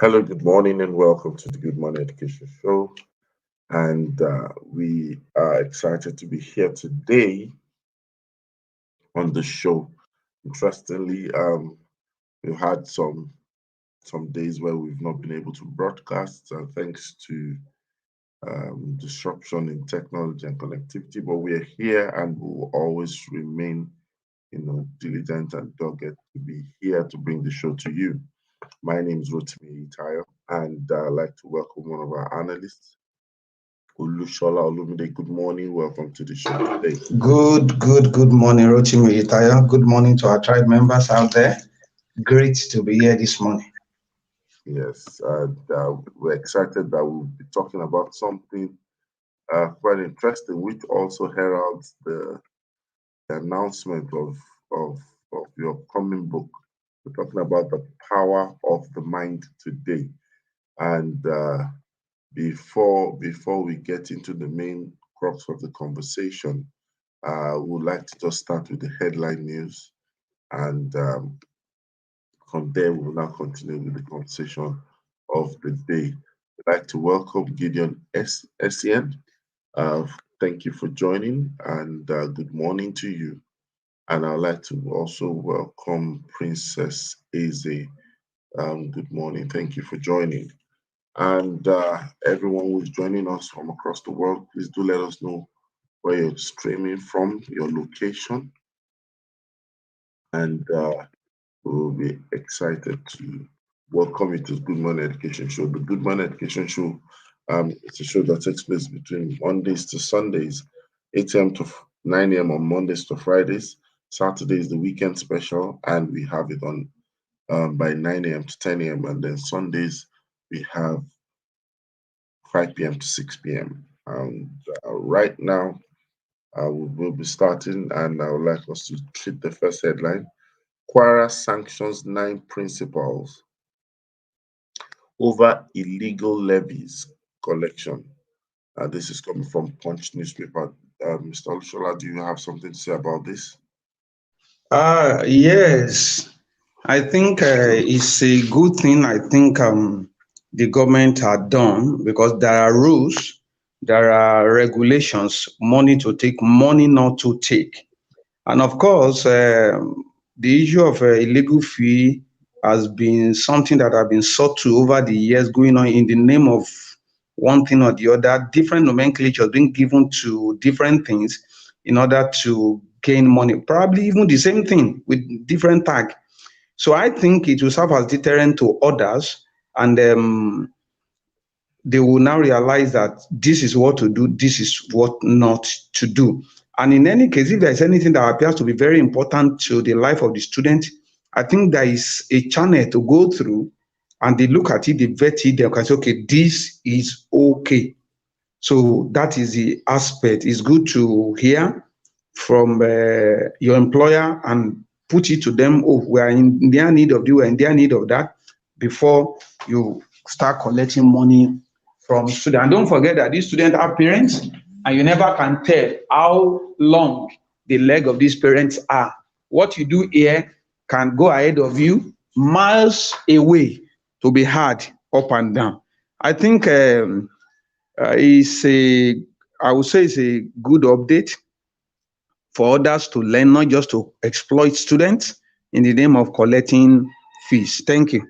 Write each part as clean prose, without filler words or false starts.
Hello, good morning, and welcome to the Good Morning Education Show. And we are excited to be here today on the show. Interestingly, we've had some days where we've not been able to broadcast, thanks to disruption in technology and connectivity. But we are here, and we will always remain, diligent and dogged to be here to bring the show to you. My name is Rotimi Itayo, and I'd like to welcome one of our analysts, Olushola Olumide. Good morning. Welcome to the show today. Good morning, Rotimi Itaya. Good morning to our tribe members out there. Great to be here this morning. Yes, and we're excited that we'll be talking about something quite interesting, which also heralds the announcement of of your upcoming book. We're talking about the power of the mind today, and before we get into the main crux of the conversation, would like to just start with the headline news, and from there we will now continue with the conversation of the day. I'd like to welcome Gideon Essien. Uh, Thank you for joining, and good morning to you. And I'd like to also welcome Princess Eze. Good morning. Thank you for joining. And everyone who is joining us from across the world, please do let us know where you're streaming from, your location, and we'll be excited to welcome you to the Good Morning Education Show. The Good Morning Education Show it's a show that takes place between Mondays to Sundays, 8 a.m. to 9 a.m. on Mondays to Fridays. Saturday is the weekend special, and we have it on by 9 a.m. to 10 a.m. And then Sundays we have 5 p.m. to 6 p.m. And right now, we will be starting, and I would like us to treat the first headline. Quara sanctions 9 principals over illegal levies collection. This is coming from Punch newspaper. Mr. Olushola, do you have something to say about this? Yes, I think it's a good thing. I think the government had done because there are rules, there are regulations, money to take, money not to take. And of course, the issue of illegal fee has been something that have been sought to over the years, going on in the name of one thing or the other, different nomenclatures being given to different things in order to gain money. Probably even the same thing with different tag. So I think it will serve as deterrent to others, and they will now realize that this is what to do, this is what not to do. And in any case, if there is anything that appears to be very important to the life of the student, I think there is a channel to go through and they look at it, they vet it, they can say, okay, this is okay. So that is the aspect. It's good to hear from your employer and put it to them, oh, we are in their need of this, we are in their need of that, before you start collecting money from students. And don't forget that these students are parents, and you never can tell how long the leg of these parents are. What you do here can go ahead of you miles away to be heard up and down. I think it's a, I would say it's a good update for others to learn, not just to exploit students in the name of collecting fees. Thank you.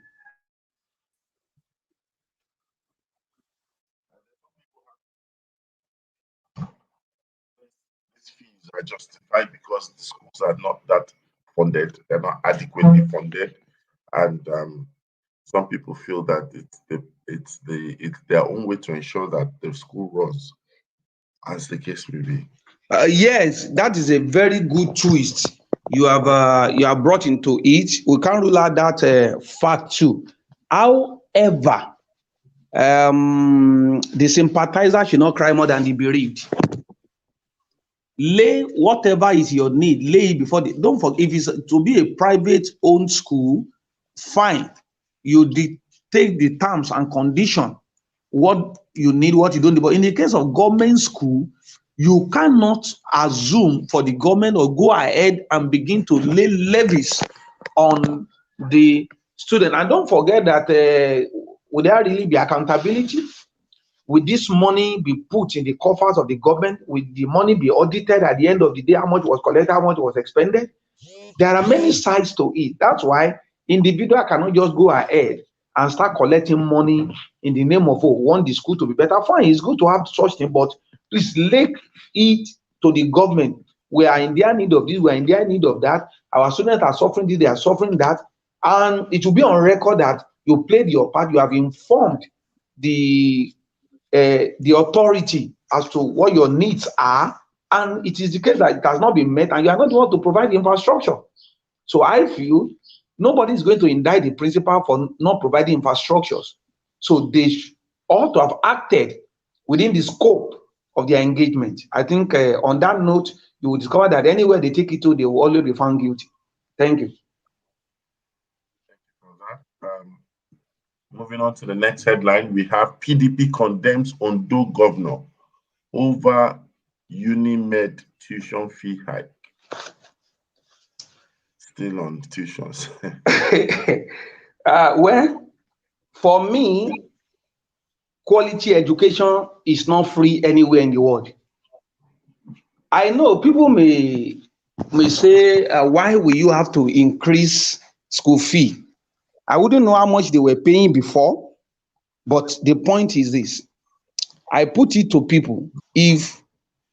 These fees are justified because the schools are not that funded, they're not adequately funded, and some people feel that it's their own way to ensure that the school runs, as the case may be. Yes, that is a very good twist you have brought into it. We can't rule out that fact too. However, the sympathizer should not cry more than the bereaved. Lay whatever is your need, lay it before the, don't forget, if it's to be a private owned school, fine, you dictate the terms and condition, what you need, what you don't need. But in the case of government school, you cannot assume for the government or go ahead and begin to lay levies on the student. And don't forget that will there really be accountability? Will this money be put in the coffers of the government? Will the money be audited at the end of the day? How much was collected? How much was expended? There are many sides to it. That's why individual cannot just go ahead and start collecting money in the name of, oh, want the school to be better. Fine, it's good to have such thing, but please link it to the government. We are in their need of this, we are in their need of that. Our students are suffering this, they are suffering that. And it will be on record that you played your part, you have informed the authority as to what your needs are, and it is the case that it has not been met, and you are not the one to provide the infrastructure. So I feel nobody is going to indict the principal for not providing infrastructures. So they ought to have acted within the scope of their engagement. I think on that note, you will discover that anywhere they take it to, they will always be found guilty. Thank you. Thank you for that. Moving on to the next headline, we have PDP condemns Ondo governor over Unimed tuition fee hike. Still on tuitions. Well, for me, quality education is not free anywhere in the world. I know people may say, why will you have to increase school fee? I wouldn't know how much they were paying before, but the point is this. I put it to people, if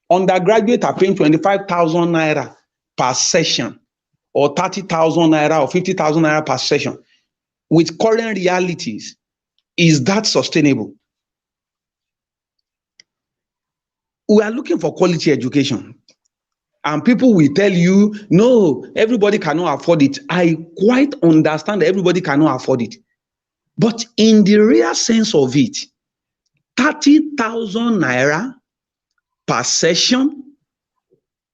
undergraduates are paying 25,000 naira per session, or 30,000 naira or 50,000 naira per session, with current realities, is that sustainable? We are looking for quality education. And people will tell you, no, everybody cannot afford it. I quite understand that everybody cannot afford it. But in the real sense of it, 30,000 naira per session,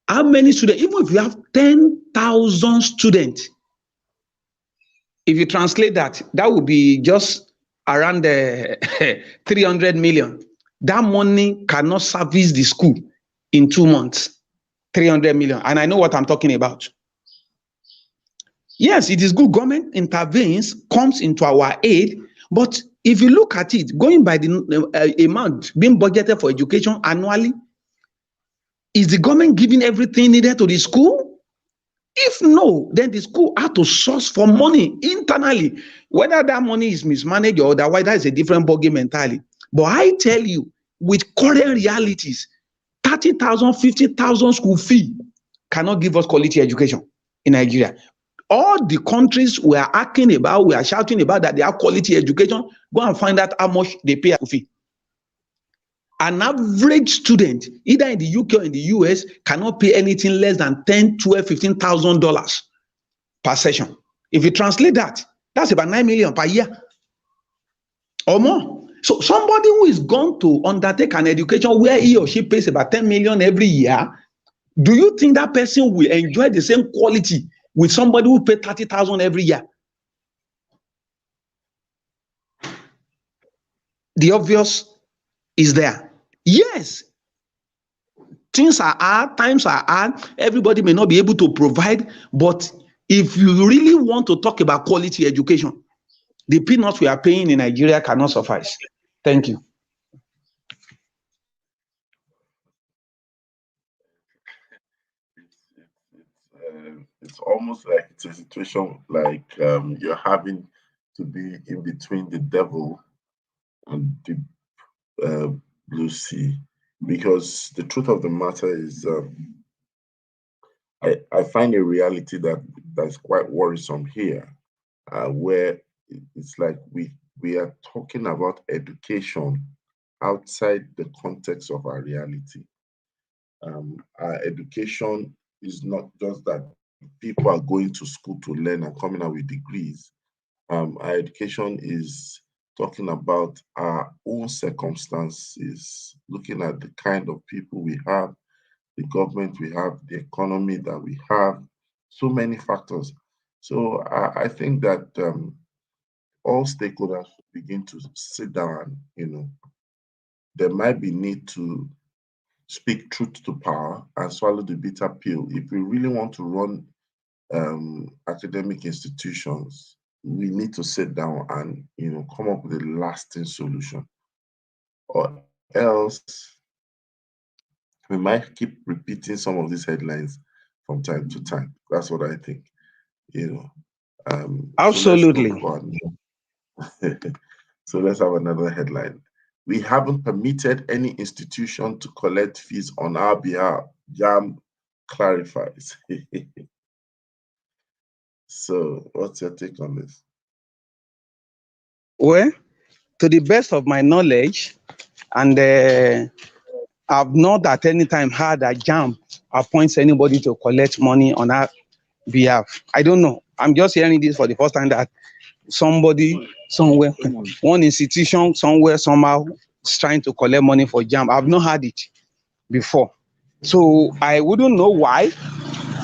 how many students, even if you have 10,000 students, if you translate that, that would be just around 300 million. That money cannot service the school in 2 months. 300 million. And I know what I'm talking about. Yes, it is good government intervenes, comes into our aid, but if you look at it, going by the amount being budgeted for education annually, is the government giving everything needed to the school? If no, then the school had to source for money internally. Whether that money is mismanaged or otherwise, that is a different ballgame entirely. But I tell you, with current realities, 30,000, 50,000 school fee cannot give us quality education in Nigeria. All the countries we are asking about, we are shouting about that they have quality education, go and find out how much they pay a school fee. An average student, either in the UK or in the US, cannot pay anything less than $10,000, $12,000, $15,000 per session. If you translate that, that's about 9 million per year or more. So somebody who is going to undertake an education where he or she pays about 10 million every year, do you think that person will enjoy the same quality with somebody who pays 30,000 every year? The obvious is there. Yes, things are hard, times are hard, everybody may not be able to provide, but if you really want to talk about quality education, the peanuts we are paying in Nigeria cannot suffice. Thank you. It's almost like it's a situation like you're having to be in between the devil and the blue sea, because the truth of the matter is I find a reality that's quite worrisome here, where it's like we are talking about education outside the context of our reality. Our education is not just that people are going to school to learn and coming out with degrees. Our education is talking about our own circumstances, looking at the kind of people we have, the government we have, the economy that we have, so many factors. So I think that all stakeholders should begin to sit down. There might be need to speak truth to power and swallow the bitter pill if we really want to run academic institutions we need to sit down and, you know, come up with a lasting solution, or else we might keep repeating some of these headlines from time to time. That's what I think, you know. Absolutely. So let's have another headline. We haven't permitted any institution to collect fees on our behalf. JAMB clarifies. So what's your take on this? Well, to the best of my knowledge, and I've not at any time heard that JAMB appoints anybody to collect money on our behalf. I don't know. I'm just hearing this for the first time, that somebody somewhere, one institution somewhere, somehow is trying to collect money for JAMB. I've not heard it before. So I wouldn't know why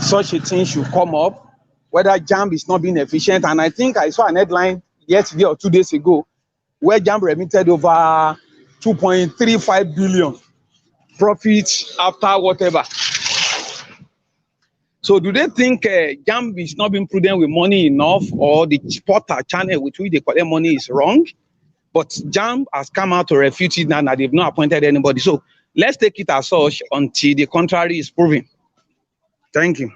such a thing should come up, whether JAMB is not being efficient. And I think I saw an headline yesterday or 2 days ago where JAMB remitted over 2.35 billion profit after whatever. So do they think JAMB is not being prudent with money enough, or the portal channel with which they collect money is wrong? But JAMB has come out to refute it now that they've not appointed anybody. So let's take it as such until the contrary is proven. Thank you.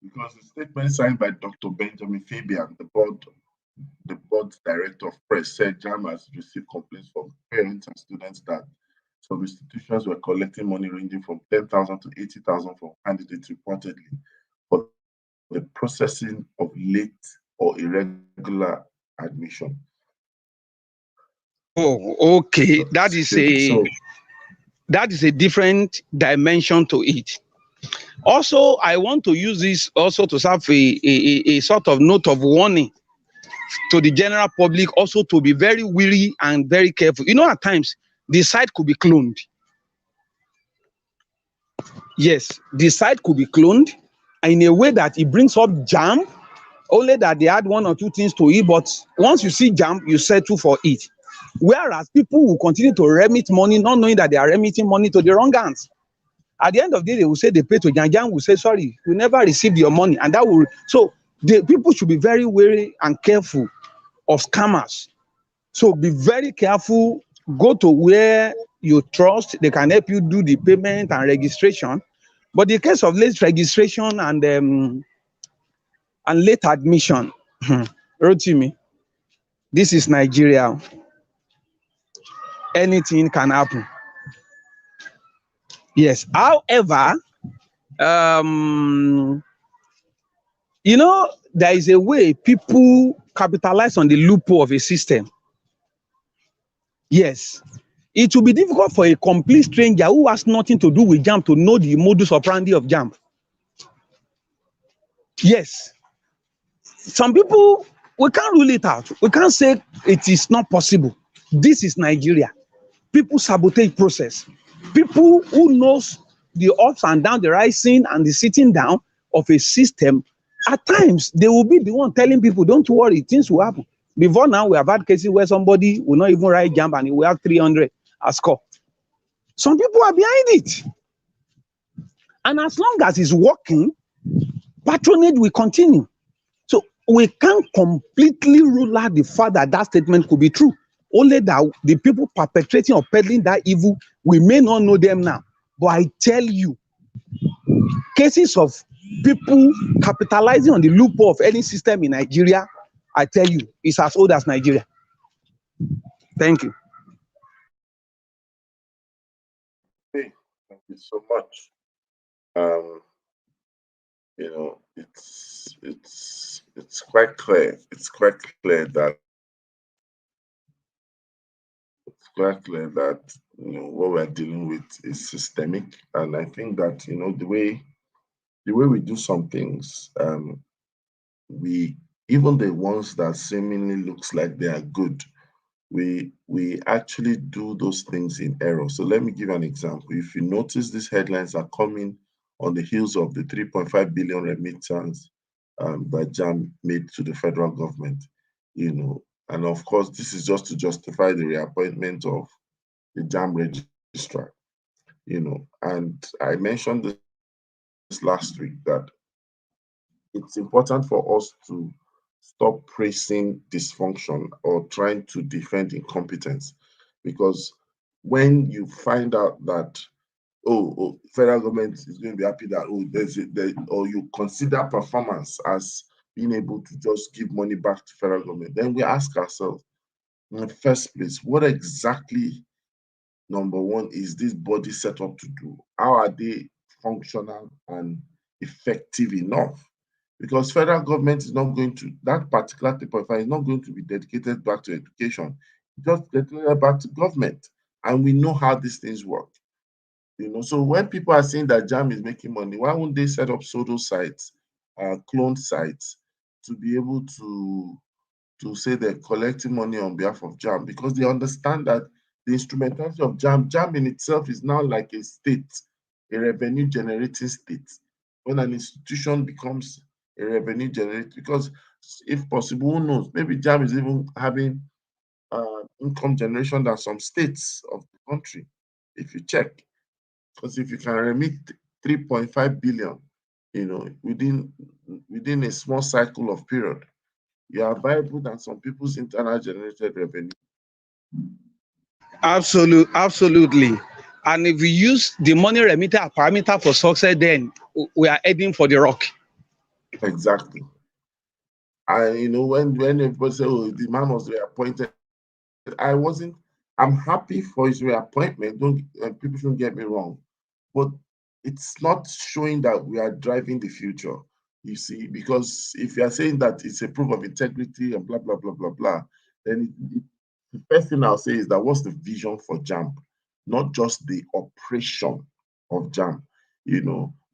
Because the statement signed by Dr. Benjamin Fabian, the board's director of press, said JAMB has received complaints from parents and students that some institutions were collecting money ranging from 10,000 to 80,000 from candidates reportedly for the processing of late or irregular admission. Oh, okay. That is a different dimension to it. Also, I want to use this also to serve a sort of note of warning to the general public, also to be very wary and very careful. You know, at times, the site could be cloned. Yes, the site could be cloned in a way that it brings up JAMB, only that they add 1 or 2 things to it, but once you see JAMB, you settle for it. Whereas people will continue to remit money, not knowing that they are remitting money to the wrong hands. At the end of the day, they will say they pay to JAMB. JAMB will say, sorry, we never received your money. And that will, so the people should be very wary and careful of scammers. So be very careful, go to where you trust, they can help you do the payment and registration. But the case of late registration and late admission, Rotimi, this is Nigeria. Anything can happen. Yes. However, you know, there is a way people capitalize on the loophole of a system. Yes. It will be difficult for a complete stranger who has nothing to do with JAMB to know the modus operandi of JAMB. Yes. Some people, we can't rule it out. We can't say it is not possible. This is Nigeria. People sabotage process. People who knows the ups and downs, the rising and the sitting down of a system, at times they will be the one telling people, don't worry, things will happen. Before now, we have had cases where somebody will not even write JAMB and he will have 300 as score. Some people are behind it. And as long as it's working, patronage will continue. So we can't completely rule out the fact that that statement could be true. Only that the people perpetrating or peddling that evil, we may not know them now. But I tell you, cases of people capitalizing on the loophole of any system in Nigeria, I tell you, it's as old as Nigeria. Thank you. Hey, thank you so much. You know, it's quite clear. It's quite clear that you know what we're dealing with is systemic, and I think that, you know, the way we do some things, we, even the ones that seemingly looks like they are good, we actually do those things in error. So let me give an example. If you notice, these headlines are coming on the heels of the 3.5 billion remittance that JAMB made to the federal government, you know, and of course, this is just to justify the reappointment of the JAMB registrar, you know. And I mentioned this last week that it's important for us to stop praising dysfunction or trying to defend incompetence, because when you find out that federal government is going to be happy that or you consider performance as being able to just give money back to federal government, then we ask ourselves, in the first place, what exactly, number one, is this body set up to do? How are they functional and effective enough? Because federal government is not going to, that particular 3.5 is not going to be dedicated back to education, just dedicated back to government. And we know how these things work. So when people are saying that JAMB is making money, why won't they set up pseudo sites, clone sites, to be able to say they're collecting money on behalf of JAMB? Because they understand that the instrumentality of JAMB in itself is now like a state, a revenue generating state. When an institution becomes a revenue generator, because if possible, who knows, maybe JAMB is even having income generation than some states of the country, if you check. Because if you can remit 3.5 billion, within a small cycle of period, you are viable than some people's internal generated revenue. Absolutely. And if we use the money remitter as parameter for success, then we are heading for the rock. Exactly. And when everybody say, "Oh, the man was reappointed," I'm happy for his reappointment. People shouldn't get me wrong, but it's not showing that we are driving the future. You see, because if you are saying that it's a proof of integrity and blah blah blah blah blah, then the first thing I'll say is that what's the vision for JAMB, not just the operation of JAMB.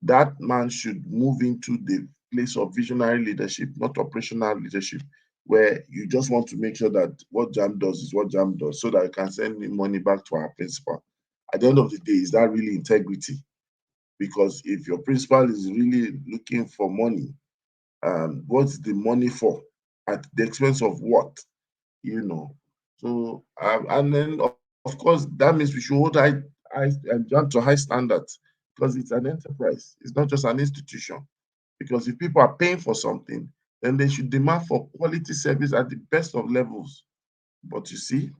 That man should move into the place of visionary leadership, not operational leadership, where you just want to make sure that what JAMB does is what JAMB does, so that I can send money back to our principal. At the end of the day, is that really integrity? Because if your principal is really looking for money, what's the money for? At the expense of what? So, and then of course, that means we should hold JAMB to high standards, because it's an enterprise. It's not just an institution. Because if people are paying for something, then they should demand for quality service at the best of levels. But you see,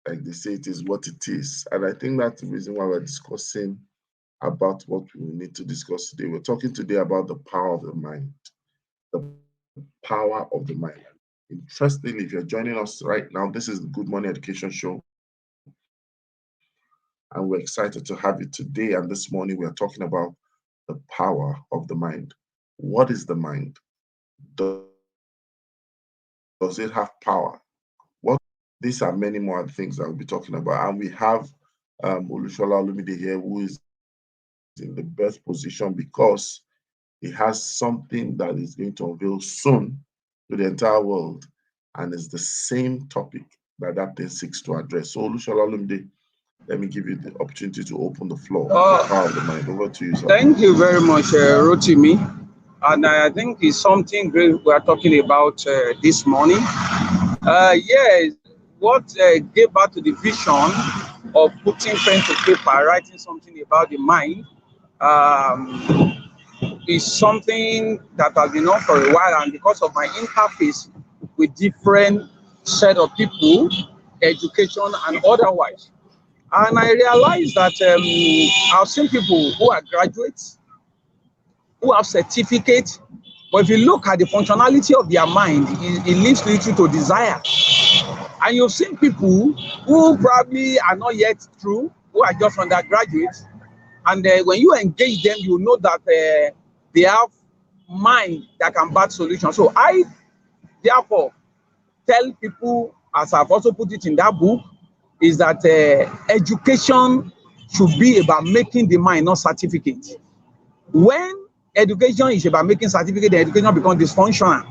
like they say, it is what it is. And I think that's the reason why we're discussing about what we need to discuss today. We're talking today about the power of the mind. The power of the mind. Interestingly, if you're joining us right now, this is the Good Morning Education Show. And we're excited to have you today. And this morning, we're talking about the power of the mind. What is the mind? Does it have power? These are many more things that we'll be talking about. And we have Olusola Olumide here, who is in the best position because he has something that is going to unveil soon to the entire world. And it's the same topic that thing seeks to address. So Olusola Olumide, let me give you the opportunity to open the floor. The power of the mind. Over to you, sir. Thank you very much, Rotimi. And I think it's something great we are talking about this morning. Yes, what gave back to the vision of putting pen to paper, writing something about the mind, is something that has been on for a while. And because of my interface with different set of people, education and otherwise, and I realized that I've seen people who are graduates, who have certificates, but if you look at the functionality of their mind, it leaves little to desire. And you've seen people who probably are not yet through, who are just undergraduates, and when you engage them, you know that they have mind that can back solutions. So I therefore tell people, as I've also put it in that book, is that education should be about making the mind, not certificate. When education is about making certificate, the education becomes dysfunctional.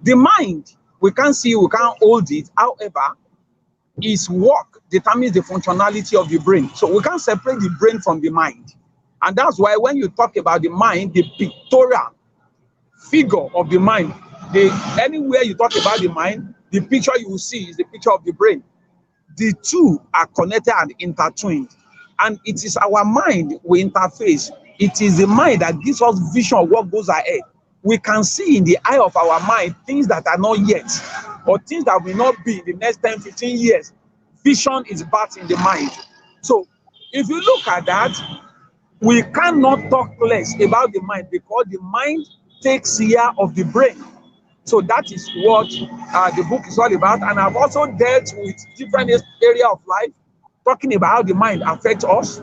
The mind, we can't see, we can't hold it. However, its work determines the functionality of the brain. So we can't separate the brain from the mind. And that's why when you talk about the mind, the pictorial figure of the mind, anywhere you talk about the mind, the picture you will see is the picture of the brain. The two are connected and intertwined. And it is our mind we interface. It is the mind that gives us vision of what goes ahead. we can see in the eye of our mind things that are not yet, or things that will not be in the next 10, 15 years. Vision is birthed in the mind. So if you look at that, we cannot talk less about the mind, because the mind takes care of the brain. So that is what the book is all about. And I've also dealt with different areas of life, talking about how the mind affects us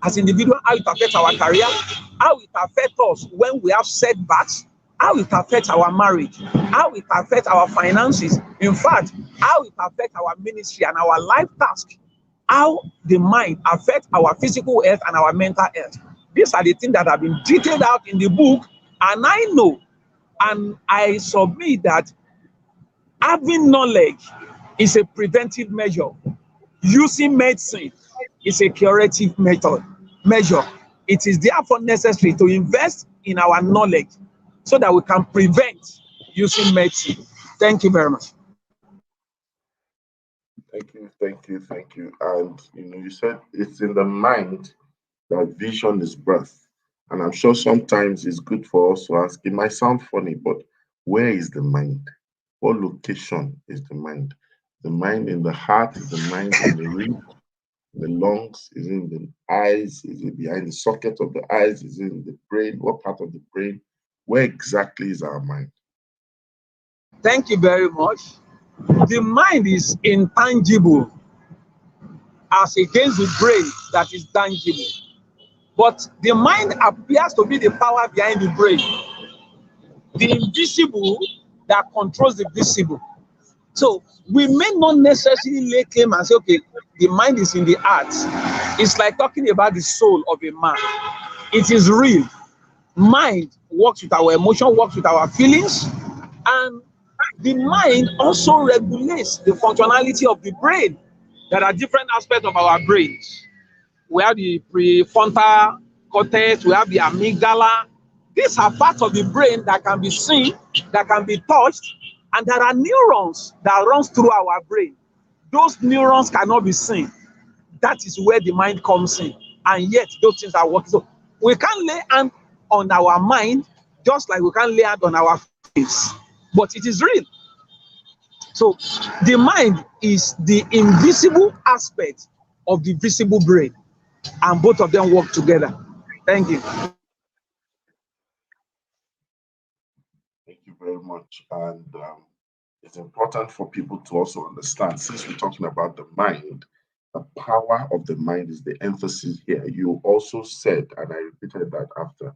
as individuals, how it affects our career, how it affects us when we have setbacks, how it affects our marriage, how it affects our finances, in fact, how it affects our ministry and our life task, how the mind affects our physical health and our mental health. These are the things that have been detailed out in the book, and I know and I submit that having knowledge is a preventive measure. Using medicine is a curative measure. It is therefore necessary to invest in our knowledge so that we can prevent using medicine. Thank you very much. Thank you. And you said it's in the mind that vision is birth. And I'm sure sometimes it's good for us to ask, it might sound funny, but where is the mind? What location is the mind? The mind in the heart, is the mind in the rib, the lungs, is it in the eyes, is it behind the socket of the eyes, is it in the brain? What part of the brain? Where exactly is our mind? Thank you very much. The mind is intangible as against the brain that is tangible. But the mind appears to be the power behind the brain, the invisible that controls the visible. So we may not necessarily lay claim and say, okay, the mind is in the heart. It's like talking about the soul of a man. It is real. Mind works with our emotion, works with our feelings, and the mind also regulates the functionality of the brain. There are different aspects of our brains. We have the prefrontal cortex, we have the amygdala. These are parts of the brain that can be seen, that can be touched, and there are neurons that runs through our brain. Those neurons cannot be seen. That is where the mind comes in, and yet those things are working. So we can't lay hand on our mind just like we can't lay hand on our face, but it is real. So the mind is the invisible aspect of the visible brain, and both of them work together. Thank you. Thank you very much. And it's important for people to also understand, since we're talking about the mind, the power of the mind is the emphasis here. You also said, and I repeated that after,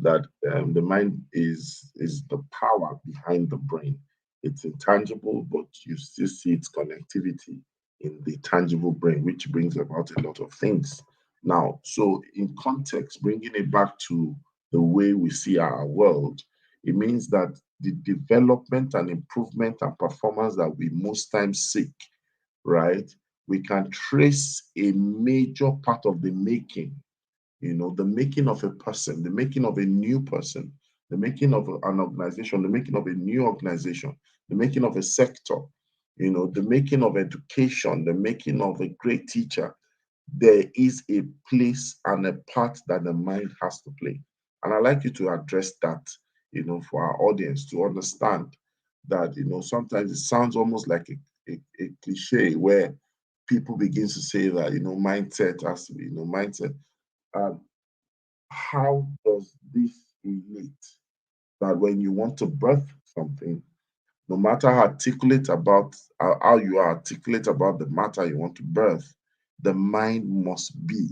that the mind is the power behind the brain. It's intangible, but you still see its connectivity in the tangible brain, which brings about a lot of things. Now, so in context, bringing it back to the way we see our world, it means that the development and improvement and performance that we most times seek, right? We can trace a major part of the making, the making of a person, the making of a new person, the making of an organization, the making of a new organization, the making of a sector, the making of education, the making of a great teacher. There is a place and a part that the mind has to play. And I'd like you to address that, for our audience to understand that, sometimes it sounds almost like a cliche where people begin to say that, mindset has to be, mindset. How does this relate? That when you want to birth something, no matter how articulate about how you are articulate about the matter you want to birth, the mind must be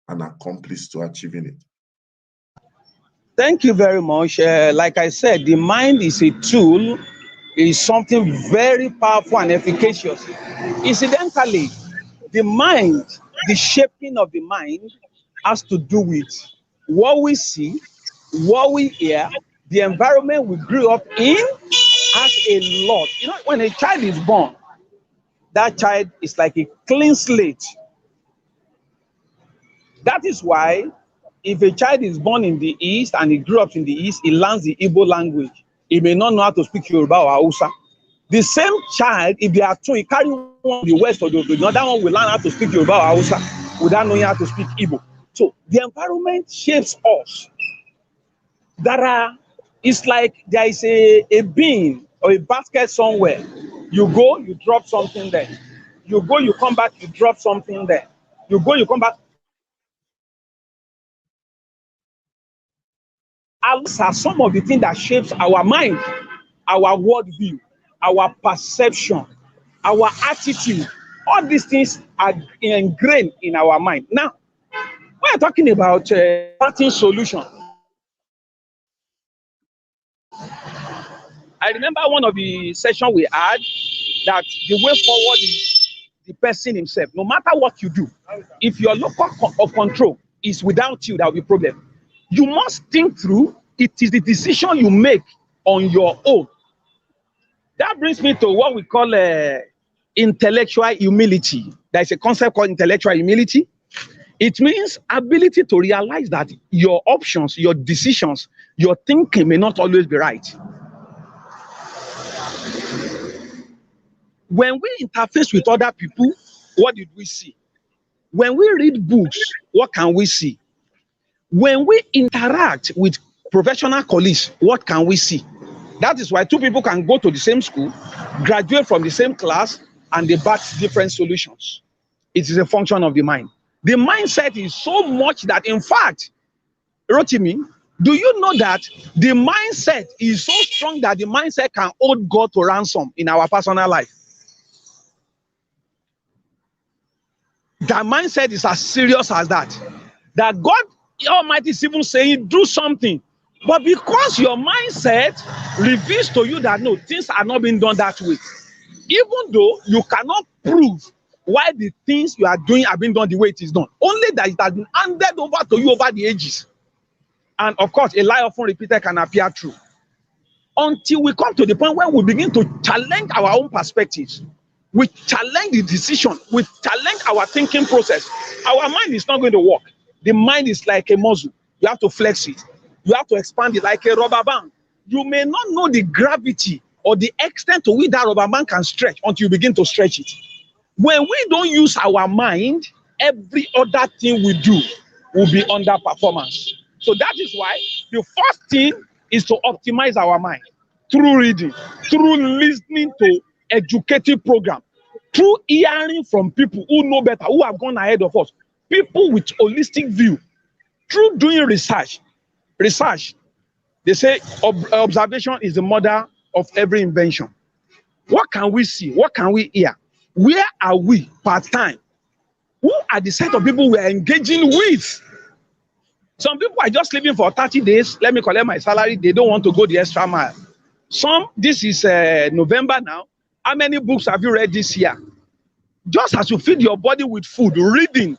an accomplice to achieving it. Thank you very much. Like I said, the mind is a tool, is something very powerful and efficacious. Incidentally, the mind, the shaping of the mind has to do with what we see, what we hear, the environment we grew up in has a lot. When a child is born, that child is like a clean slate. That is why if a child is born in the East and he grew up in the East, he learns the Igbo language. He may not know how to speak Yoruba or Hausa. The same child, if they are two, he carry one in the West or the other one will learn how to speak Yoruba or Hausa without knowing how to speak Igbo. So the environment shapes us. There are It's like there is a bin or a basket somewhere. You go, you drop something there. You go, you come back, you drop something there. You go, you come back. These are some of the things that shapes our mind, our worldview, our perception, our attitude. All these things are ingrained in our mind. Now, when we're talking about parenting solution, I remember one of the sessions we had that the way forward is the person himself. No matter what you do, if your local of control is without you, there will be problem. You must think through. It is the decision you make on your own. That brings me to what we call intellectual humility. There is a concept called intellectual humility. It means ability to realize that your options, your decisions, your thinking may not always be right. When we interface with other people, what did we see? When we read books, what can we see? When we interact with professional colleagues, what can we see? That is why two people can go to the same school, graduate from the same class, and they batch different solutions. It is a function of the mind. The mindset is so much that, in fact, Rotimi, do you know that the mindset is so strong that the mindset can hold God to ransom in our personal life? That mindset is as serious as that. That God Almighty is even saying, do something. But because your mindset reveals to you that no, things are not being done that way. Even though you cannot prove why the things you are doing are being done the way it is done. Only that it has been handed over to you over the ages. And of course, a lie often repeated can appear true. Until we come to the point where we begin to challenge our own perspectives. We challenge the decision. We challenge our thinking process. Our mind is not going to work. The mind is like a muscle. You have to flex it. You have to expand it like a rubber band. You may not know the gravity or the extent to which that rubber band can stretch until you begin to stretch it. When we don't use our mind, every other thing we do will be under performance. So that is why the first thing is to optimize our mind through reading, through listening to educative program, through hearing from people who know better, who have gone ahead of us, people with holistic view, through doing research. They say observation is the mother of every invention. What can we see? What can we hear? Where are we part-time? Who are the set of people we are engaging with? Some people are just living for 30 days. Let me collect my salary. They don't want to go the extra mile. Some, this is November now. How many books have you read this year? Just as you feed your body with food, reading,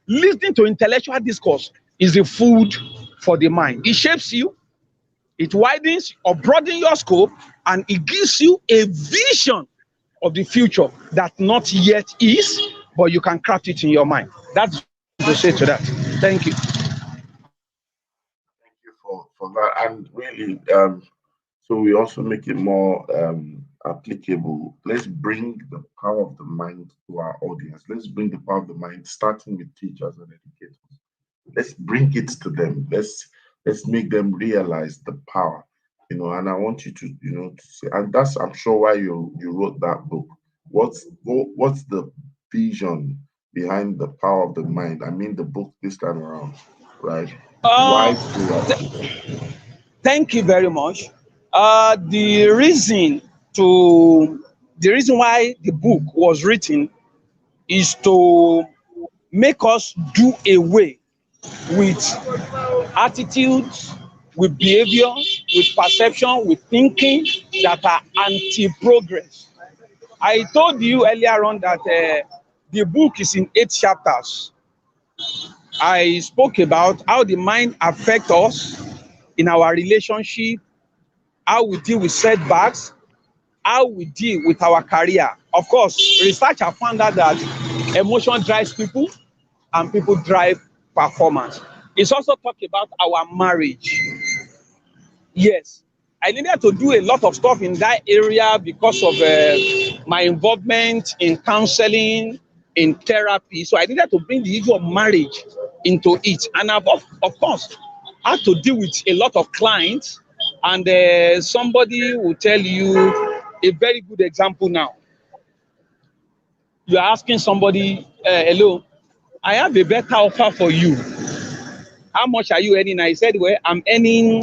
listening to intellectual discourse is the food for the mind. It shapes you, it widens or broadens your scope, and it gives you a vision of the future that not yet is, but you can craft it in your mind. That's what to say to that. Thank you. Thank you for that. And really, so we also make it more applicable. Let's bring the power of the mind to our audience. Let's bring the power of the mind, starting with teachers and educators. Let's bring it to them. Let's make them realize the power, and I want you to, to say, and that's, I'm sure, why you wrote that book. What's the vision behind the power of the mind? I mean, the book this time around, right? Thank you very much. The reason why the book was written is to make us do away with attitudes, with behavior, with perception, with thinking that are anti-progress. I told you earlier on that the book is in 8 chapters. I spoke about how the mind affects us in our relationship, how we deal with setbacks, how we deal with our career. Of course, research have found out that emotion drives people and people drive performance. It's also talk about our marriage. Yes, I needed to do a lot of stuff in that area because of my involvement in counseling, in therapy. So I needed to bring the issue of marriage into it. And I've, of course, had to deal with a lot of clients And somebody will tell you a very good example now. You are asking somebody, hello, I have a better offer for you. How much are you earning? I said, well, I'm earning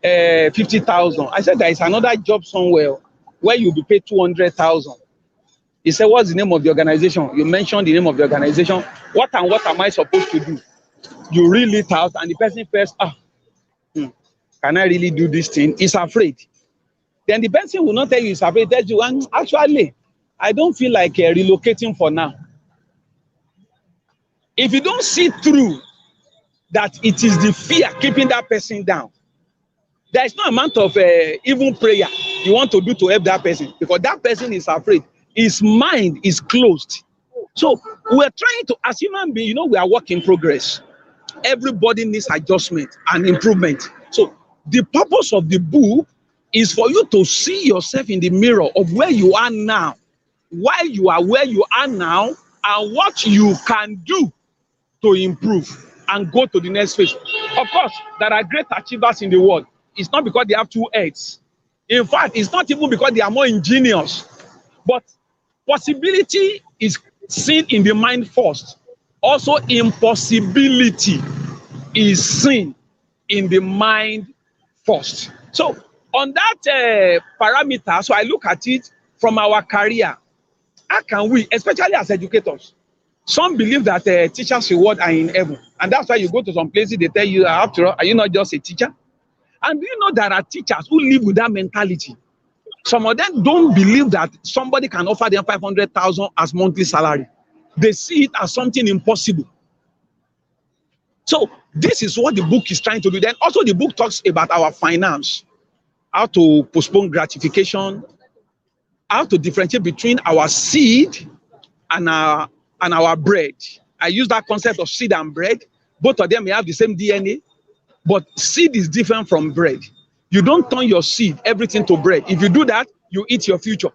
50,000. I said, there is another job somewhere where you'll be paid 200,000. He said, what's the name of the organization? You mentioned the name of the organization. What and what am I supposed to do? You reel it out, and the person first, can I really do this thing? He's afraid. Then the person will not tell you he's afraid. Tells you, and actually, I don't feel like relocating for now. If you don't see through that it is the fear keeping that person down, there is no amount of even prayer you want to do to help that person, because that person is afraid. His mind is closed. So we're trying to, as human beings, we are work in progress. Everybody needs adjustment and improvement. So the purpose of the book is for you to see yourself in the mirror of where you are now, why you are where you are now, and what you can do to improve and go to the next phase. Of course, there are great achievers in the world. It's not because they have 2 heads. In fact, it's not even because they are more ingenious. But possibility is seen in the mind first. Also, impossibility is seen in the mind first. So on that parameter, so I look at it from our career. How can we, especially as educators, some believe that teachers' reward are in heaven. And that's why you go to some places, they tell you, after all, are you not just a teacher? And do you know there are teachers who live with that mentality? Some of them don't believe that somebody can offer them 500,000 as monthly salary. They see it as something impossible. So this is what the book is trying to do. Then also the book talks about our finance, how to postpone gratification, how to differentiate between our seed and our bread. I use that concept of seed and bread. Both of them may have the same DNA, but seed is different from bread. You don't turn your seed, everything to bread. If you do that, you eat your future.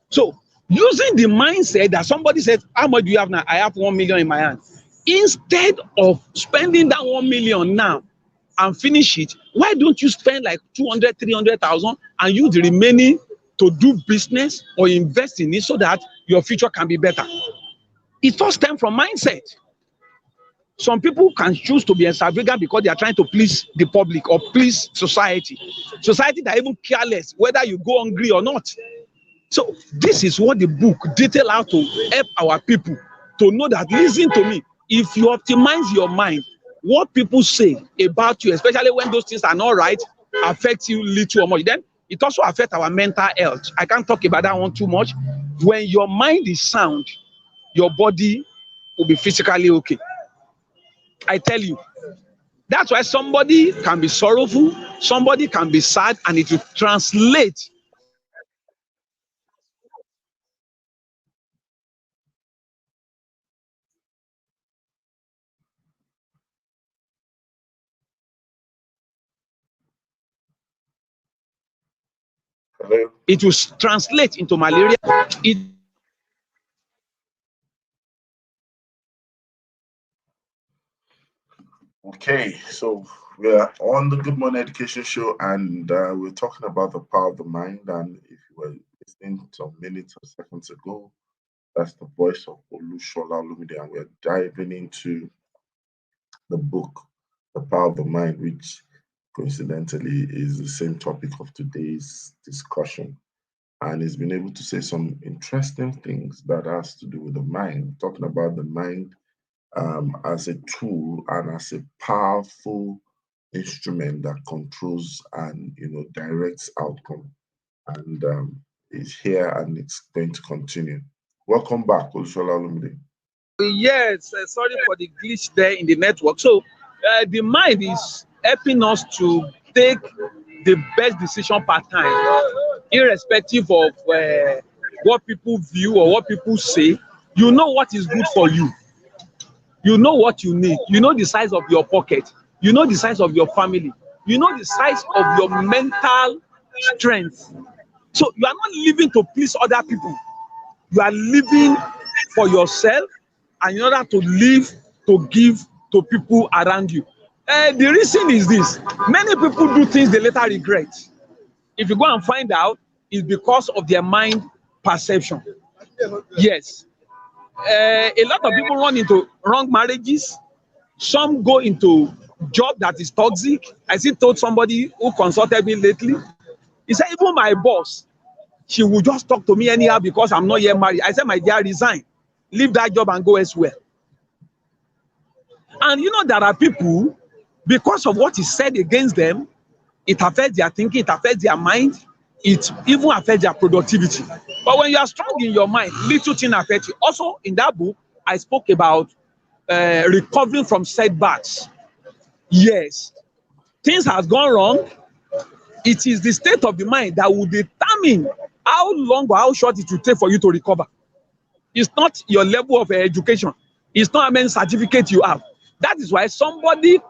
So using the mindset that somebody says, how much do you have now? I have 1 million in my hand. Instead of spending that 1 million now and finish it, why don't you spend like 200, 300,000 and use the remaining to do business or invest in it so that your future can be better? It first stems from mindset. Some people can choose to be extravagant because they are trying to please the public or please society. Society that even careless whether you go hungry or not. So this is what the book detail how to help our people to know that, listen to me, if you optimize your mind, what people say about you, especially when those things are not right, affect you little or much. Then it also affects our mental health. I can't talk about that one too much. When your mind is sound, your body will be physically okay. I tell you, that's why somebody can be sorrowful, somebody can be sad, and it will translate. Hello? It will translate into malaria. Okay, so we are on the Good Morning Education Show, and we're talking about the power of the mind. And if you were listening some minutes or seconds ago, that's the voice of Olushola Olumide, and we're diving into the book, The Power of the Mind, which coincidentally is the same topic of today's discussion. And he's been able to say some interesting things that has to do with the mind, talking about the mind as a tool and as a powerful instrument that controls and directs outcome. And it's here and it's going to continue. Welcome back, Olushola Olumide. Yes, sorry for the glitch there in the network. So the mind is helping us to take the best decision per time, irrespective of what people view or what people say. You know what is good for you. You know what you need. You know the size of your pocket. You know the size of your family. You know the size of your mental strength. So you are not living to please other people. You are living for yourself, and in order to live, to give to people around you. The reason is this: many people do things they later regret. If you go and find out, it's because of their mind perception. Yes. A lot of people run into wrong marriages. Some go into job that is toxic. I still told somebody who consulted me lately. He said, even my boss, she will just talk to me anyhow because I'm not yet married. I said, my dear, resign. Leave that job and go elsewhere. And you know, there are people, because of what is said against them, it affects their thinking, it affects their mind, it even affects their productivity. But when you are strong in your mind, little thing affects you. Also, in that book, I spoke about recovering from setbacks. Yes, things has gone wrong. It is the state of the mind that will determine how long or how short it will take for you to recover. It's not your level of education. It's not how many certificates you have. That is why somebody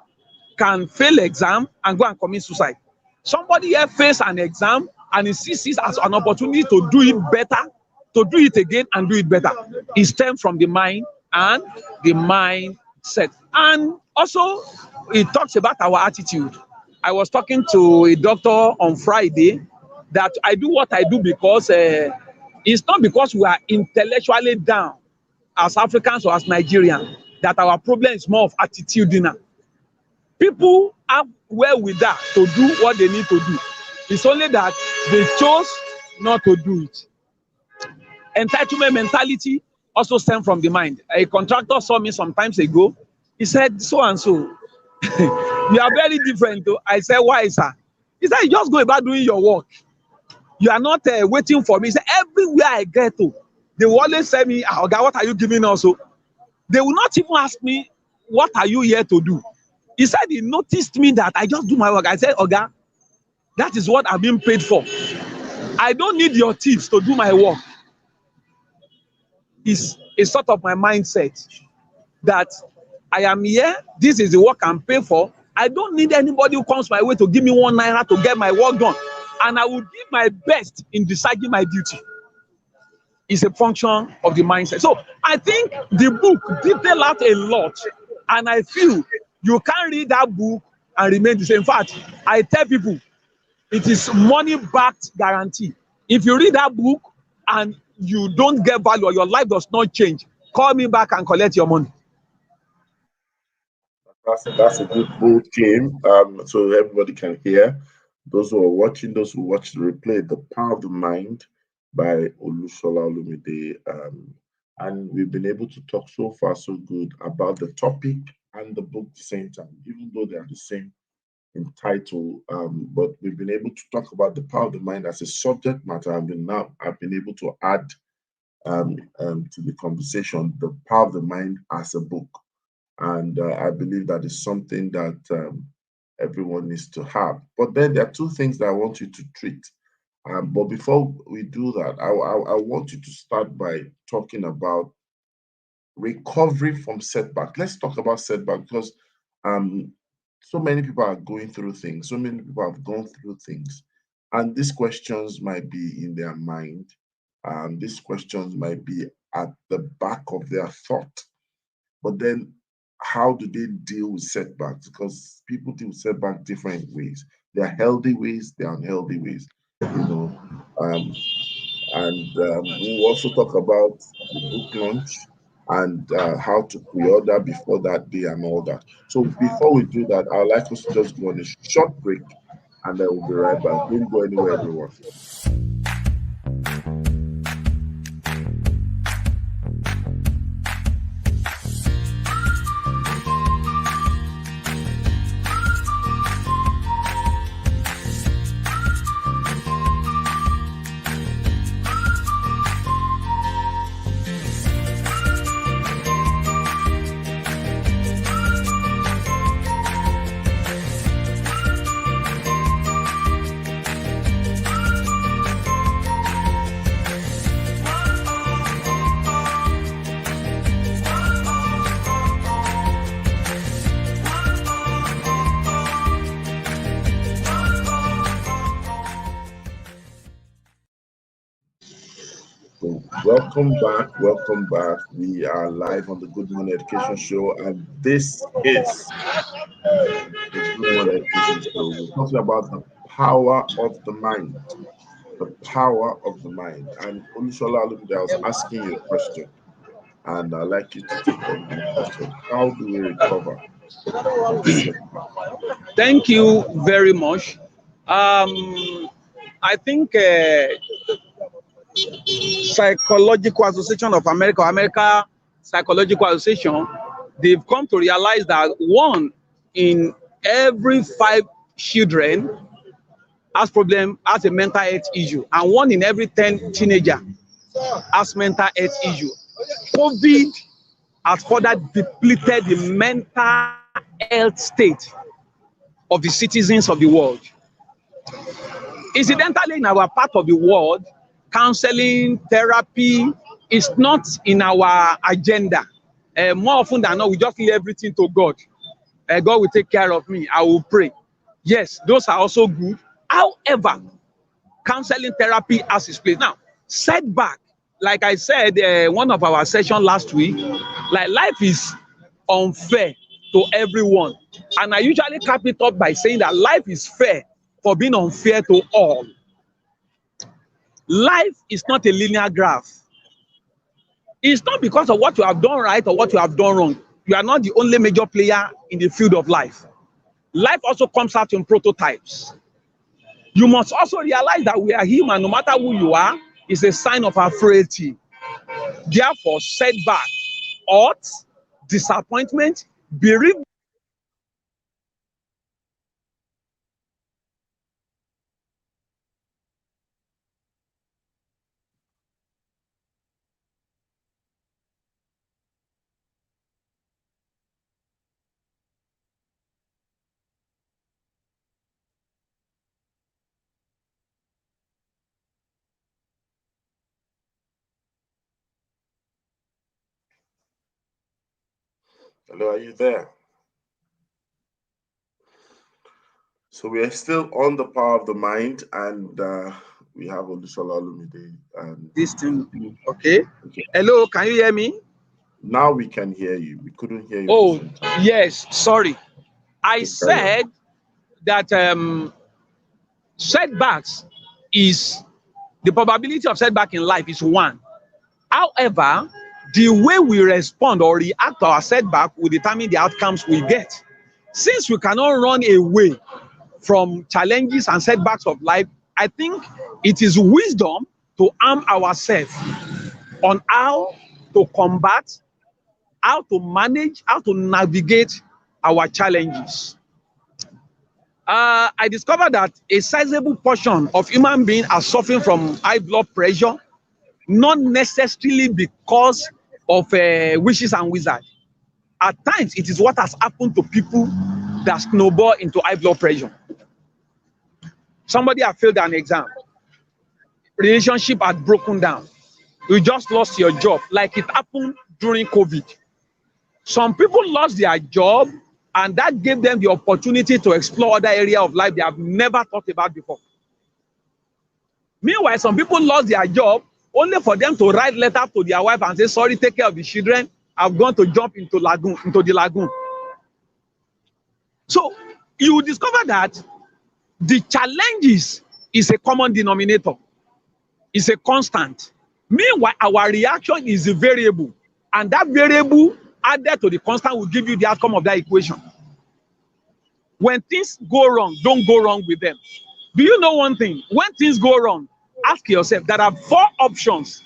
can fail exam and go and commit suicide. Somebody here face an exam and he sees it as an opportunity to do it better, to do it again and do it better. It stems from the mind and the mindset. And also, it talks about our attitude. I was talking to a doctor on Friday that I do what I do because it's not because we are intellectually down as Africans or as Nigerians, that our problem is more of attitudinal. People have wherewithal to do what they need to do. It's only that they chose not to do it. Entitlement mentality also stems from the mind. A contractor saw me some times ago. He said, so and so, you are very different. I said, why, sir? He said, just go about doing your work. You are not waiting for me. He said, everywhere I get to, they will always say me, oh, God, what are you giving also? They will not even ask me, what are you here to do? He said he noticed me that I just do my work. I said, Oga, that is what I'm being paid for. I don't need your tips to do my work. It's a sort of my mindset that I am here. This is the work I'm paid for. I don't need anybody who comes my way to give me 1 naira to get my work done. And I will give my best in deciding my duty. It's a function of the mindset. So I think the book details out a lot. And I feel you can't read that book and remain the same. In fact, I tell people, it is money-backed guarantee. If you read that book and you don't get value or your life does not change, call me back and collect your money. That's a good bold claim. So everybody can hear. Those who are watching, those who watch the replay, The Power of the Mind by Olusola Olumide. And we've been able to talk so far so good about the topic and the book at the same time, even though they are the same in title. But we've been able to talk about the power of the mind as a subject matter. I've been able to add to the conversation the power of the mind as a book. And I believe that is something that everyone needs to have. But then there are 2 things that I want you to treat. But before we do that, I want you to start by talking about recovery from setback. Let's talk about setback because so many people are going through things. So many people have gone through things. And these questions might be in their mind. These questions might be at the back of their thought. But then how do they deal with setbacks? Because people deal with setbacks different ways. There are healthy ways, there are unhealthy ways, you know. We'll also talk about the book launch and how to pre-order before that day and all that. So before we do that, I'd like us to just go on a short break and then we'll be right back. Don't go anywhere, everyone. So welcome back, welcome back. We are live on the Good Morning Education Show, and this is the Good Morning Education Show. We're talking about the power of the mind. The power of the mind. And Olusola Alumide, I was asking you a question, and I'd like you to take on the question. How do we recover from setback? Thank you very much. I think Psychological Association of America, America Psychological Association, they've come to realize that 1 in every 5 children has a mental health issue, and 1 in every 10 teenager has mental health issue. COVID has further depleted the mental health state of the citizens of the world. Incidentally, in our part of the world, counseling, therapy is not in our agenda. More often than not, we just leave everything to God. God will take care of me. I will pray. Yes, those are also good. However, counseling therapy has its place. Now, setback, like I said, one of our sessions last week, like life is unfair to everyone. And I usually cap it up by saying that life is fair for being unfair to all. Life is not a linear graph. It's not because of what you have done right or what you have done wrong. You are not the only major player in the field of life. Life also comes out in prototypes. You must also realize that we are human. No matter who you are, it's a sign of our frailty. Therefore, setback, odds, disappointment, bereavement. Hello, are you there? So we are still on the power of the mind, and we have Olusola Alumide. And This thing, okay? Hello, can you hear me? now we can hear you. We couldn't hear you. Oh, yes, sorry. I said that setbacks is, the probability of setback in life is 1. However, the way we respond or react to our setback will determine the outcomes we get. Since we cannot run away from challenges and setbacks of life, I think it is wisdom to arm ourselves on how to combat, how to manage, how to navigate our challenges. I discovered that a sizable portion of human beings are suffering from high blood pressure, not necessarily because of wishes and wizards. At times, it is what has happened to people that snowball into high blood pressure. Somebody has failed an exam. Relationship had broken down. You just lost your job, like it happened during COVID. Some people lost their job, and that gave them the opportunity to explore other areas of life they have never thought about before. Meanwhile, some people lost their job only for them to write letter to their wife and say, sorry, take care of the children. I've gone to jump into the lagoon. So you discover that the challenges is a common denominator. It's a constant. Meanwhile, our reaction is a variable. And that variable added to the constant will give you the outcome of that equation. When things go wrong, don't go wrong with them. Do you know one thing? When things go wrong, ask yourself, there are 4 options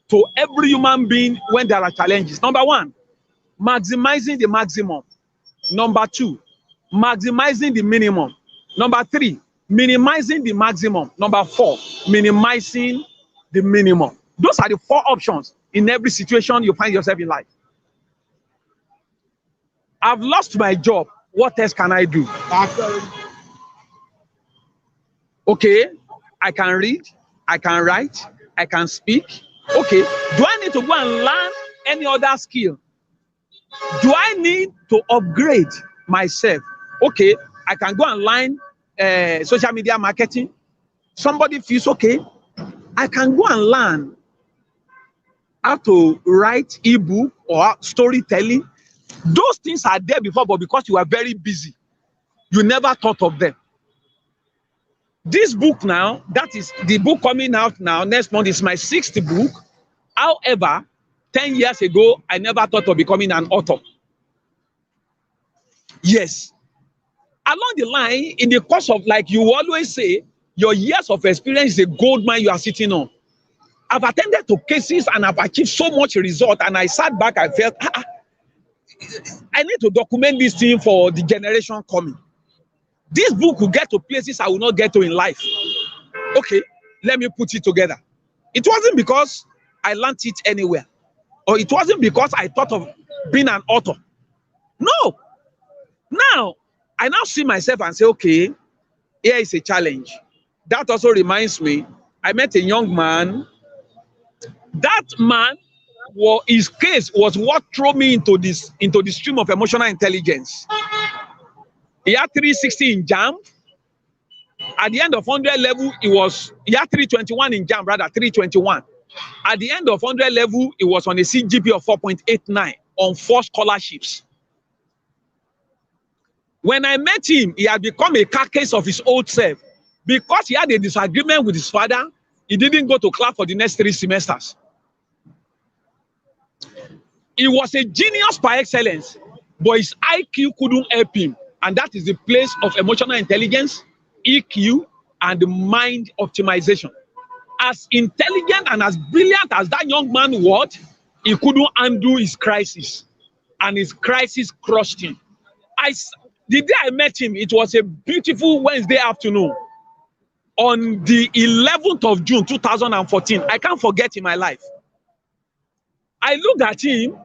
to every human being when there are challenges. Number 1, maximizing the maximum. Number 2, maximizing the minimum. Number 3, minimizing the maximum. Number 4, minimizing the minimum. Those are the 4 options in every situation you find yourself in life. I've lost my job. What else can I do? Okay, I can read, I can write, I can speak. Okay, do I need to go and learn any other skill? Do I need to upgrade myself? Okay, I can go and learn social media marketing. Somebody feels okay, I can go and learn how to write ebook or storytelling. Those things are there before, but because you are very busy, you never thought of them. This book now, that is the book coming out now, next month, is my 6th book. However, 10 years ago, I never thought of becoming an author. Yes. Along the line, in the course of, like you always say, your years of experience is a gold mine you are sitting on. I've attended to cases and I've achieved so much result, and I sat back, I felt, I need to document this thing for the generation coming. This book will get to places I will not get to in life. Okay, let me put it together. It wasn't because I learned it anywhere, or it wasn't because I thought of being an author. No. Now, I now see myself and say, okay, here is a challenge. That also reminds me, I met a young man. That man, well, his case was what threw me into the stream of emotional intelligence. He had 360 in JAMB. At the end of 100 level, he had 321 in JAMB, rather 321. At the end of 100 level, he was on a CGP of 4.89 on 4 scholarships. When I met him, he had become a carcass of his old self. Because he had a disagreement with his father, he didn't go to class for the next 3 semesters. He was a genius par excellence, but his IQ couldn't help him. And that is the place of emotional intelligence, EQ, and mind optimization. As intelligent and as brilliant as that young man was, he couldn't handle his crisis. And his crisis crushed him. The day I met him, it was a beautiful Wednesday afternoon. On the 11th of June, 2014, I can't forget in my life. I looked at him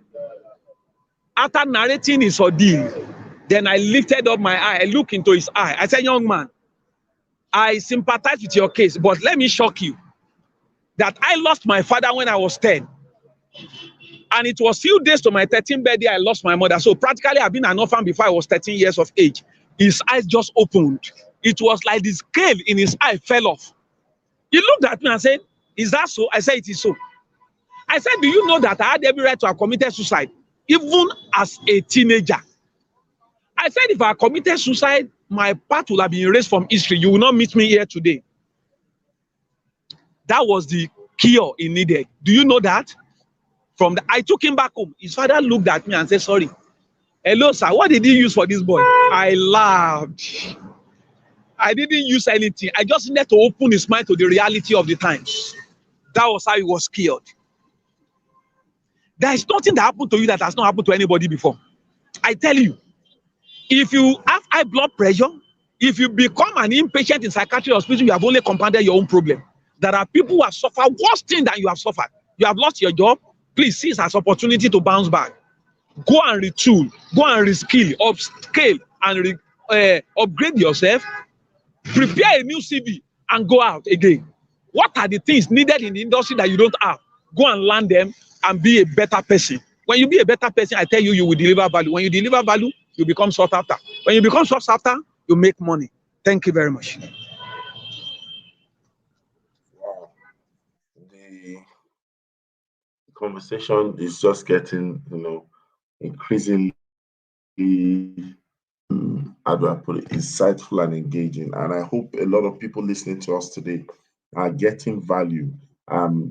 after narrating his ordeal. Then I lifted up my eye. I looked into his eye. I said, young man, I sympathize with your case, but let me shock you that I lost my father when I was 10. And it was few days to my 13th birthday, I lost my mother. So practically, I've been an orphan before I was 13 years of age. His eyes just opened. It was like the scale in his eye fell off. He looked at me and said, is that so? I said, it is so. I said, do you know that I had every right to have committed suicide, even as a teenager? I said, if I committed suicide, my path would have been erased from history. You will not meet me here today. That was the cure he needed. Do you know that? I took him back home. His father looked at me and said, sorry. Hello, sir. What did you use for this boy? I laughed. I didn't use anything. I just needed to open his mind to the reality of the times. That was how he was cured. There is nothing that happened to you that has not happened to anybody before. I tell you, if you have high blood pressure, if you become an inpatient in psychiatric hospital, you have only compounded your own problem. There are people who have suffered worse things than you have suffered. You have lost your job. Please seize as opportunity to bounce back. Go and retool. Go and reskill, upscale, and upgrade yourself. Prepare a new CV and go out again. What are the things needed in the industry that you don't have? Go and learn them and be a better person. When you be a better person, I tell you, you will deliver value. When you deliver value, you become sought after. When you become sought after, you make money. Thank you very much. Wow. The conversation is just getting, increasingly, how do I put it, insightful and engaging. And I hope a lot of people listening to us today are getting value.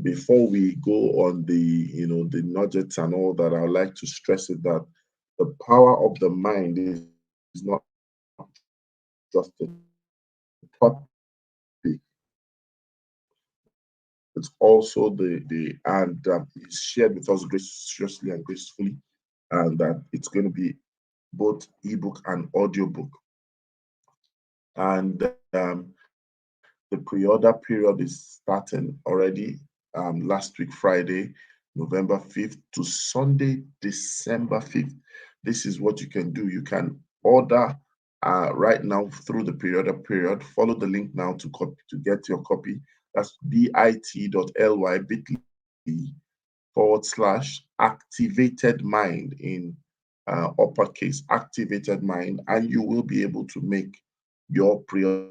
Before we go on the nuggets and all that, I would like to stress it that the power of the mind is not just a topic. It's also it's shared with us graciously and gracefully, and that it's going to be both ebook and audiobook. And the pre-order period is starting already last week, Friday, November 5th to Sunday, December 5th. This is what you can do. You can order right now through the pre-order period. Follow the link now to get your copy. That's bit.ly/activated mind in uppercase, activated mind, and you will be able to make your pre-order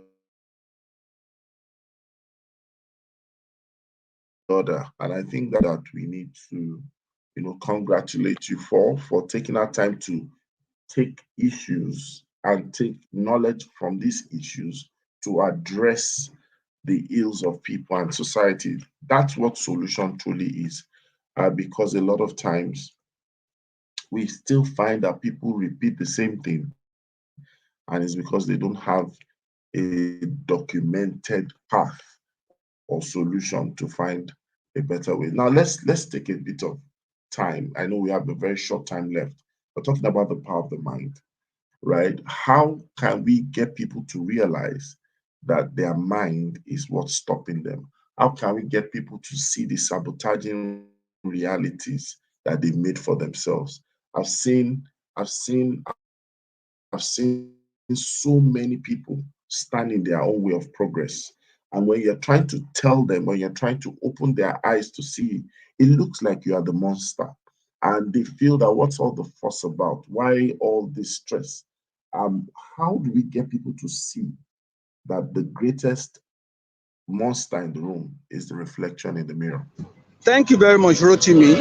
other. And I think that we need to, congratulate you for taking our time to take issues and take knowledge from these issues to address the ills of people and society. That's what solution truly is. Because a lot of times we still find that people repeat the same thing, and it's because they don't have a documented path or solution to find a better way. Now let's take a bit of time. I know we have a very short time left. We're talking about the power of the mind, right? How can we get people to realize that their mind is what's stopping them? How can we get people to see the sabotaging realities that they made for themselves? I've seen so many people stand in their own way of progress. And when you're trying to tell them, when you're trying to open their eyes to see, it looks like you are the monster. And they feel that what's all the fuss about? Why all this stress? How do we get people to see that the greatest monster in the room is the reflection in the mirror? Thank you very much, Rotimi.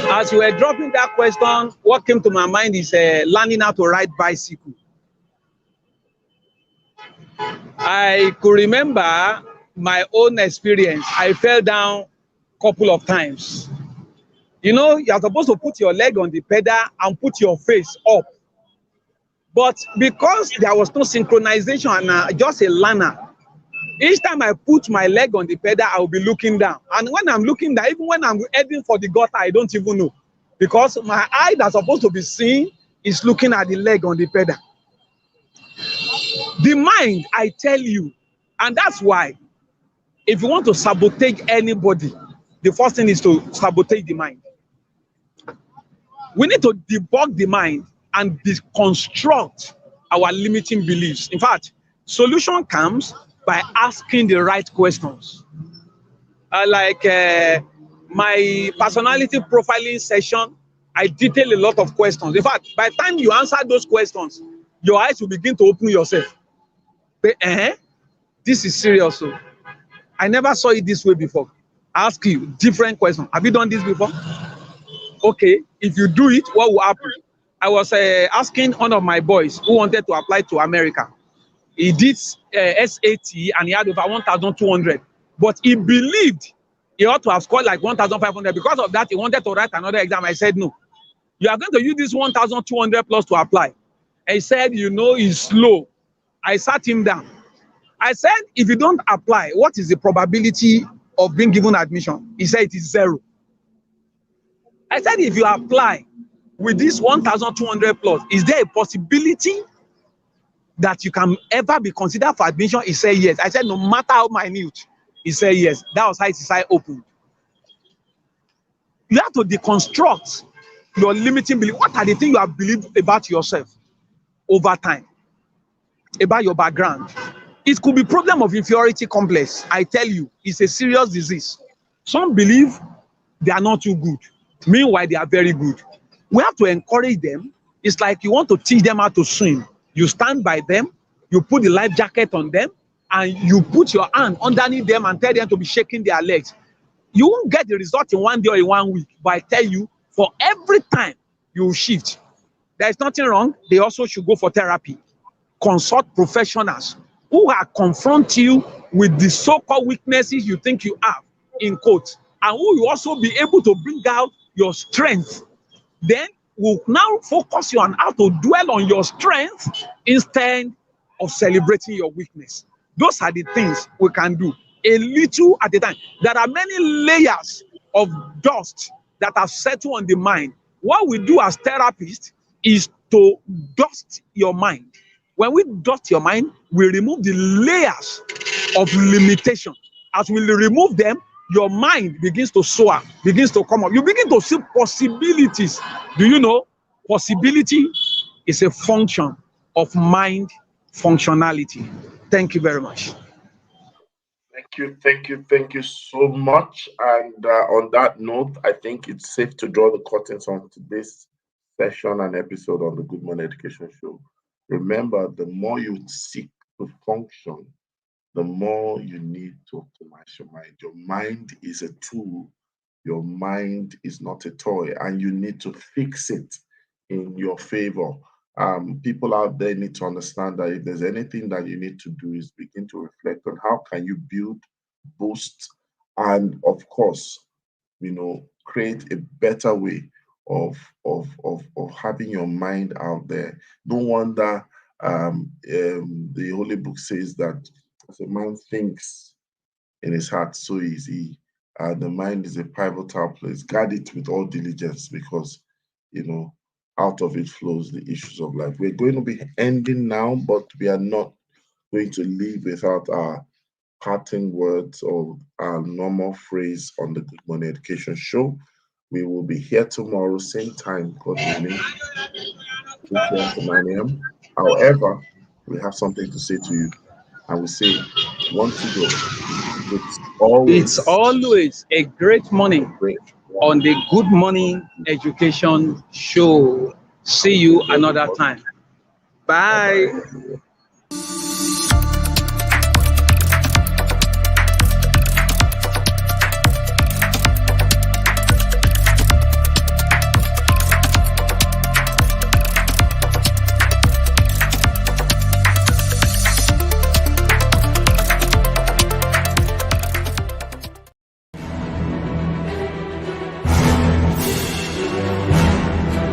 As you were dropping that question, what came to my mind is learning how to ride bicycle. I could remember my own experience. I fell down a couple of times. You're supposed to put your leg on the pedal and put your face up. But because there was no synchronization and just a learner, each time I put my leg on the pedal, I will be looking down. And when I'm looking down, even when I'm heading for the gutter, I don't even know. Because my eye that's supposed to be seeing is looking at the leg on the pedal. The mind, I tell you, and that's why if you want to sabotage anybody, the first thing is to sabotage the mind. We need to debug the mind and deconstruct our limiting beliefs. In fact, solution comes by asking the right questions. Like my personality profiling session, I detail a lot of questions. In fact, by the time you answer those questions, your eyes will begin to open yourself. This is serious. So I never saw it this way before. Ask you different questions. Have you done this before? Okay, if you do it, what will happen? I was asking one of my boys who wanted to apply to America. He did SAT and he had over 1,200, but he believed he ought to have scored like 1,500. Because of that, he wanted to write another exam. I said, no, you are going to use this 1,200 plus to apply. And he said, he's slow. I sat him down. I said, if you don't apply, what is the probability of being given admission? He said it is 0. I said, if you apply with this 1,200 plus, is there a possibility that you can ever be considered for admission? He said yes. I said, no matter how minute. He said yes. That was how his eye opened. You have to deconstruct your limiting belief. What are the things you have believed about yourself over time, about your background? It could be problem of inferiority complex. I tell you, it's a serious disease. Some believe they are not too good. Meanwhile, they are very good. We have to encourage them. It's like you want to teach them how to swim. You stand by them, you put the life jacket on them, and you put your hand underneath them and tell them to be shaking their legs. You won't get the result in 1 day or in 1 week, but I tell you, for every time you shift, there is nothing wrong. They also should go for therapy. Consult professionals who will confront you with the so-called weaknesses you think you have, in quotes, and who will also be able to bring out your strength. Then we'll now focus you on how to dwell on your strength instead of celebrating your weakness. Those are the things we can do, a little at a time. There are many layers of dust that have settled on the mind. What we do as therapists is to dust your mind. When we dust your mind, we remove the layers of limitation. As we remove them, your mind begins to soar, begins to come up. You begin to see possibilities. Do you know? Possibility is a function of mind functionality. Thank you very much. Thank you so much. And on that note, I think it's safe to draw the curtains on today's session and episode on the Good Morning Education Show. Remember, the more you seek to function, the more you need to optimize your mind. Your mind is a tool. Your mind is not a toy, and you need to fix it in your favor. People out there need to understand that if there's anything that you need to do is begin to reflect on how can you build, boost, and of course, create a better way of having your mind out there. No wonder the Holy Book says that as a man thinks in his heart, so is he. The mind is a pivotal place. Guard it with all diligence because, out of it flows the issues of life. We're going to be ending now, but we are not going to leave without our parting words or our normal phrase on the Good Morning Education Show. We will be here tomorrow, same time, God willing, 8 p.m. to 9 a.m. However, we have something to say to you. And we say, once you go, It's always a great morning on the Good Morning Education Show. See you another time. Bye.